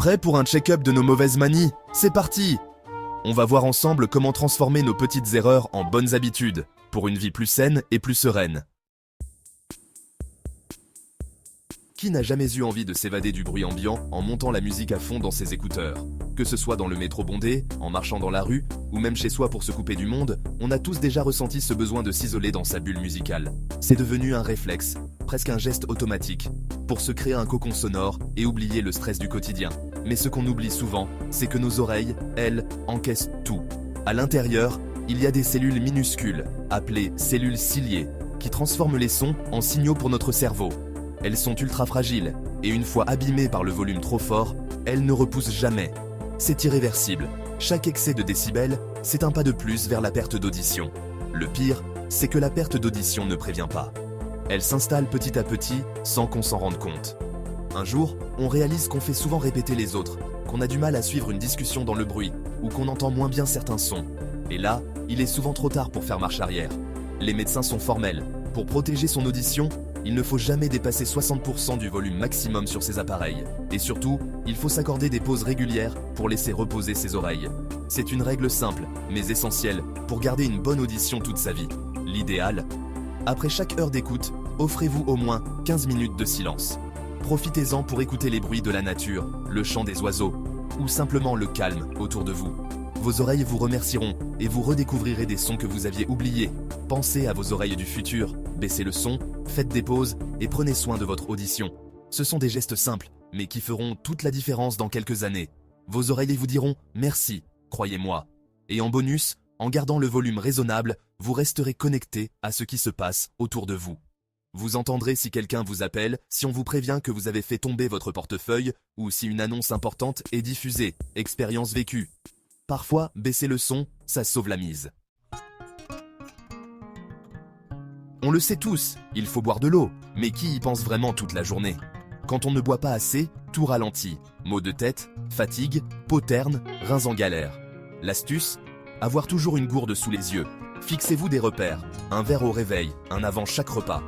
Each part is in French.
Prêt pour un check-up de nos mauvaises manies? C'est parti! On va voir ensemble comment transformer nos petites erreurs en bonnes habitudes, pour une vie plus saine et plus sereine. Qui n'a jamais eu envie de s'évader du bruit ambiant en montant la musique à fond dans ses écouteurs? Que ce soit dans le métro bondé, en marchant dans la rue, ou même chez soi pour se couper du monde, on a tous déjà ressenti ce besoin de s'isoler dans sa bulle musicale. C'est devenu un réflexe, presque un geste automatique, pour se créer un cocon sonore et oublier le stress du quotidien. Mais ce qu'on oublie souvent, c'est que nos oreilles, elles, encaissent tout. À l'intérieur, il y a des cellules minuscules, appelées cellules ciliées, qui transforment les sons en signaux pour notre cerveau. Elles sont ultra fragiles, et une fois abîmées par le volume trop fort, elles ne repoussent jamais. C'est irréversible. Chaque excès de décibels, c'est un pas de plus vers la perte d'audition. Le pire, c'est que la perte d'audition ne prévient pas. Elle s'installe petit à petit, sans qu'on s'en rende compte. Un jour, on réalise qu'on fait souvent répéter les autres, qu'on a du mal à suivre une discussion dans le bruit, ou qu'on entend moins bien certains sons. Et là, il est souvent trop tard pour faire marche arrière. Les médecins sont formels. Pour protéger son audition, il ne faut jamais dépasser 60% du volume maximum sur ses appareils. Et surtout, il faut s'accorder des pauses régulières pour laisser reposer ses oreilles. C'est une règle simple, mais essentielle, pour garder une bonne audition toute sa vie. L'idéal, après chaque heure d'écoute, offrez-vous au moins 15 minutes de silence. Profitez-en pour écouter les bruits de la nature, le chant des oiseaux, ou simplement le calme autour de vous. Vos oreilles vous remercieront et vous redécouvrirez des sons que vous aviez oubliés. Pensez à vos oreilles du futur, baissez le son, faites des pauses et prenez soin de votre audition. Ce sont des gestes simples, mais qui feront toute la différence dans quelques années. Vos oreilles vous diront « merci », croyez-moi. Et en bonus, en gardant le volume raisonnable, vous resterez connecté à ce qui se passe autour de vous. Vous entendrez si quelqu'un vous appelle, si on vous prévient que vous avez fait tomber votre portefeuille, ou si une annonce importante est diffusée, expérience vécue. Parfois, baisser le son, ça sauve la mise. On le sait tous, il faut boire de l'eau, mais qui y pense vraiment toute la journée? Quand on ne boit pas assez, tout ralentit. Maux de tête, fatigue, peau terne, reins en galère. L'astuce? Avoir toujours une gourde sous les yeux. Fixez-vous des repères, un verre au réveil, un avant chaque repas.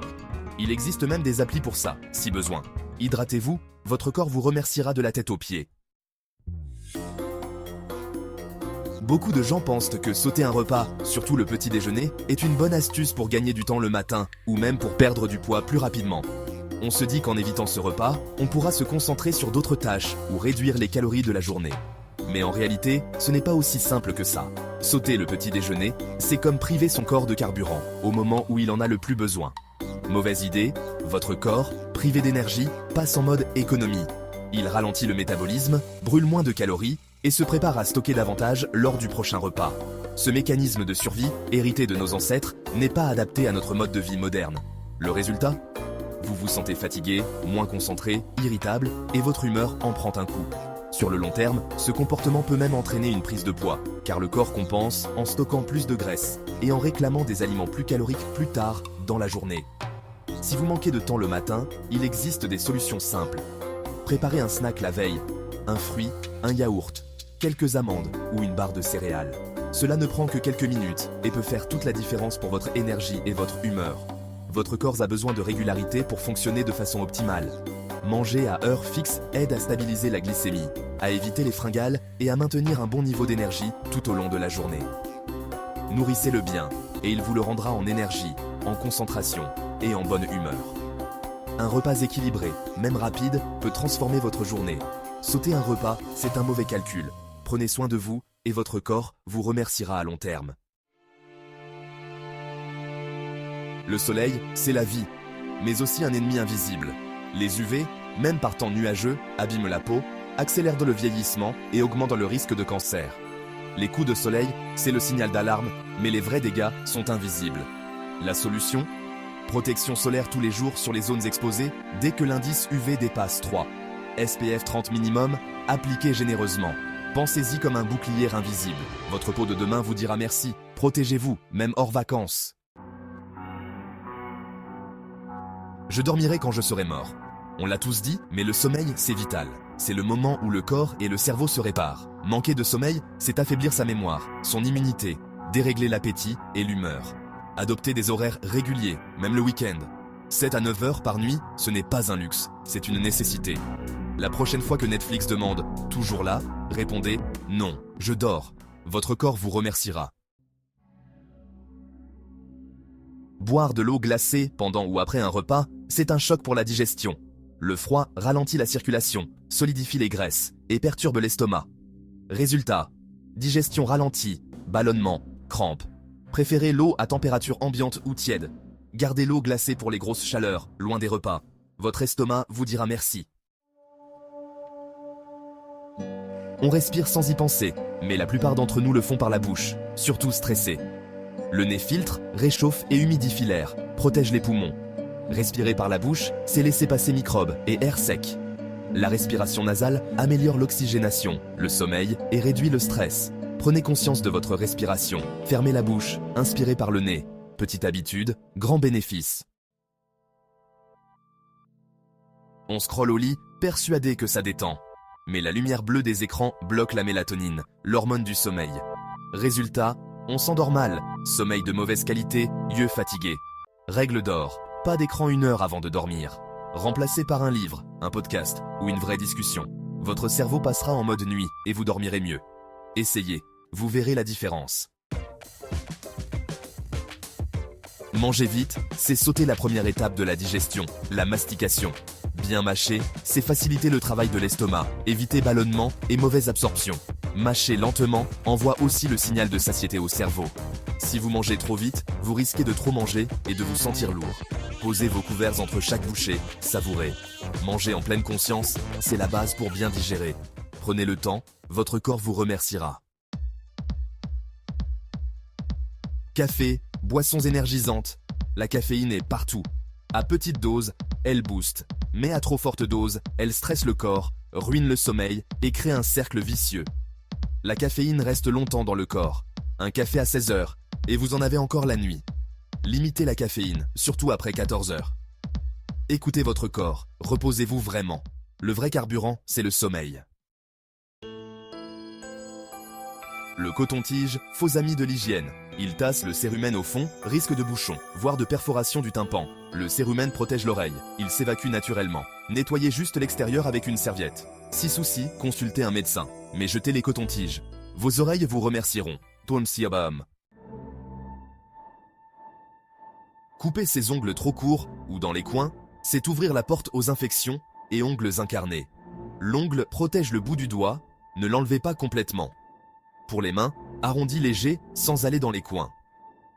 Il existe même des applis pour ça, si besoin. Hydratez-vous, votre corps vous remerciera de la tête aux pieds. Beaucoup de gens pensent que sauter un repas, surtout le petit déjeuner, est une bonne astuce pour gagner du temps le matin, ou même pour perdre du poids plus rapidement. On se dit qu'en évitant ce repas, on pourra se concentrer sur d'autres tâches ou réduire les calories de la journée. Mais en réalité, ce n'est pas aussi simple que ça. Sauter le petit déjeuner, c'est comme priver son corps de carburant, au moment où il en a le plus besoin. Mauvaise idée, votre corps, privé d'énergie, passe en mode économie. Il ralentit le métabolisme, brûle moins de calories, et se prépare à stocker davantage lors du prochain repas. Ce mécanisme de survie, hérité de nos ancêtres, n'est pas adapté à notre mode de vie moderne. Le résultat? Vous vous sentez fatigué, moins concentré, irritable, et votre humeur en prend un coup. Sur le long terme, ce comportement peut même entraîner une prise de poids, car le corps compense en stockant plus de graisse, et en réclamant des aliments plus caloriques plus tard dans la journée. Si vous manquez de temps le matin, il existe des solutions simples. Préparez un snack la veille, un fruit, un yaourt, quelques amandes ou une barre de céréales. Cela ne prend que quelques minutes et peut faire toute la différence pour votre énergie et votre humeur. Votre corps a besoin de régularité pour fonctionner de façon optimale. Manger à heure fixe aide à stabiliser la glycémie, à éviter les fringales et à maintenir un bon niveau d'énergie tout au long de la journée. Nourrissez-le bien et il vous le rendra en énergie, en concentration et en bonne humeur. Un repas équilibré, même rapide, peut transformer votre journée. Sauter un repas, c'est un mauvais calcul. Prenez soin de vous et votre corps vous remerciera à long terme. Le soleil, c'est la vie, mais aussi un ennemi invisible. Les UV, même par temps nuageux, abîment la peau, accélèrent le vieillissement et augmentent le risque de cancer. Les coups de soleil, c'est le signal d'alarme, mais les vrais dégâts sont invisibles. La solution? Protection solaire tous les jours sur les zones exposées dès que l'indice UV dépasse 3. SPF 30 minimum, appliquez généreusement. Pensez-y comme un bouclier invisible. Votre peau de demain vous dira merci. Protégez-vous, même hors vacances. Je dormirai quand je serai mort. On l'a tous dit, mais le sommeil, c'est vital. C'est le moment où le corps et le cerveau se réparent. Manquer de sommeil, c'est affaiblir sa mémoire, son immunité, dérégler l'appétit et l'humeur. Adopter des horaires réguliers, même le week-end. 7 à 9 heures par nuit, ce n'est pas un luxe, c'est une nécessité. La prochaine fois que Netflix demande « Toujours là ?», répondez « Non, je dors ». Votre corps vous remerciera. Boire de l'eau glacée pendant ou après un repas, c'est un choc pour la digestion. Le froid ralentit la circulation, solidifie les graisses et perturbe l'estomac. Résultat, digestion ralentie, ballonnement, crampes. Préférez l'eau à température ambiante ou tiède. Gardez l'eau glacée pour les grosses chaleurs, loin des repas. Votre estomac vous dira merci. On respire sans y penser, mais la plupart d'entre nous le font par la bouche, surtout stressés. Le nez filtre, réchauffe et humidifie l'air, protège les poumons. Respirer par la bouche, c'est laisser passer microbes et air sec. La respiration nasale améliore l'oxygénation, le sommeil et réduit le stress. Prenez conscience de votre respiration. Fermez la bouche, inspirez par le nez. Petite habitude, grand bénéfice. On scrolle au lit, persuadé que ça détend. Mais la lumière bleue des écrans bloque la mélatonine, l'hormone du sommeil. Résultat, on s'endort mal, sommeil de mauvaise qualité, yeux fatigués. Règle d'or, pas d'écran 1 heure avant de dormir. Remplacé par un livre, un podcast ou une vraie discussion. Votre cerveau passera en mode nuit et vous dormirez mieux. Essayez, vous verrez la différence. Manger vite, c'est sauter la première étape de la digestion, la mastication. Bien mâcher, c'est faciliter le travail de l'estomac, éviter ballonnement et mauvaise absorption. Mâcher lentement envoie aussi le signal de satiété au cerveau. Si vous mangez trop vite, vous risquez de trop manger et de vous sentir lourd. Posez vos couverts entre chaque bouchée, savourez. Manger en pleine conscience, c'est la base pour bien digérer. Prenez le temps, votre corps vous remerciera. Café, boissons énergisantes. La caféine est partout. À petite dose, elle booste. Mais à trop forte dose, elle stresse le corps, ruine le sommeil et crée un cercle vicieux. La caféine reste longtemps dans le corps. Un café à 16 heures, et vous en avez encore la nuit. Limitez la caféine, surtout après 14 heures. Écoutez votre corps, reposez-vous vraiment. Le vrai carburant, c'est le sommeil. Le coton-tige, faux ami de l'hygiène. Il tasse le cérumen au fond, risque de bouchon, voire de perforation du tympan. Le cérumen protège l'oreille, il s'évacue naturellement. Nettoyez juste l'extérieur avec une serviette. Si souci, consultez un médecin. Mais jetez les cotons-tiges. Vos oreilles vous remercieront. Tonsiabam. Couper ses ongles trop courts, ou dans les coins, c'est ouvrir la porte aux infections et ongles incarnés. L'ongle protège le bout du doigt, ne l'enlevez pas complètement. Pour les mains, arrondi léger sans aller dans les coins.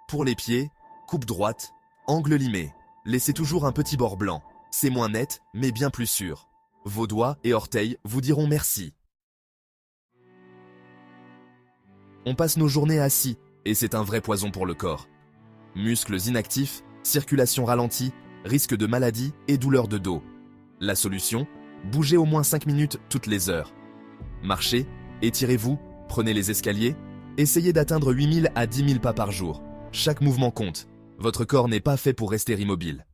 Pour les pieds, coupe droite, angle limé. Laissez toujours un petit bord blanc. C'est moins net, mais bien plus sûr. Vos doigts et orteils vous diront merci. On passe nos journées assis, et c'est un vrai poison pour le corps. Muscles inactifs, circulation ralentie, risque de maladie et douleurs de dos. La solution ? Bougez au moins 5 minutes toutes les heures. Marchez, étirez-vous, prenez les escaliers, essayez d'atteindre 8000 à 10 000 pas par jour. Chaque mouvement compte. Votre corps n'est pas fait pour rester immobile.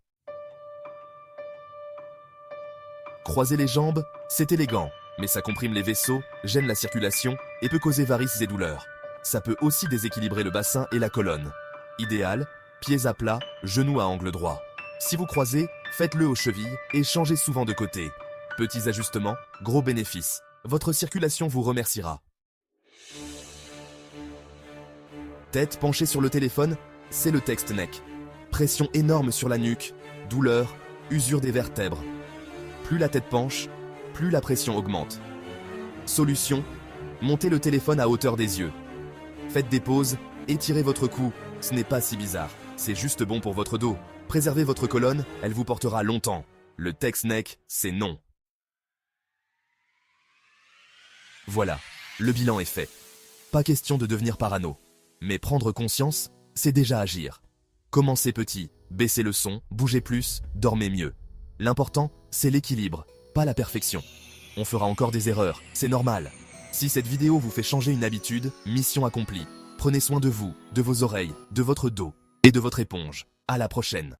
Croiser les jambes, c'est élégant, mais ça comprime les vaisseaux, gêne la circulation et peut causer varices et douleurs. Ça peut aussi déséquilibrer le bassin et la colonne. Idéal, pieds à plat, genoux à angle droit. Si vous croisez, faites-le aux chevilles et changez souvent de côté. Petits ajustements, gros bénéfices. Votre circulation vous remerciera. Tête penchée sur le téléphone, c'est le text neck. Pression énorme sur la nuque, douleur, usure des vertèbres. Plus la tête penche, plus la pression augmente. Solution, montez le téléphone à hauteur des yeux. Faites des pauses, étirez votre cou, ce n'est pas si bizarre, c'est juste bon pour votre dos. Préservez votre colonne, elle vous portera longtemps. Le text neck, c'est non. Voilà, le bilan est fait. Pas question de devenir parano. Mais prendre conscience, c'est déjà agir. Commencez petit, baissez le son, bougez plus, dormez mieux. L'important, c'est l'équilibre, pas la perfection. On fera encore des erreurs, c'est normal. Si cette vidéo vous fait changer une habitude, mission accomplie. Prenez soin de vous, de vos oreilles, de votre dos et de votre éponge. À la prochaine.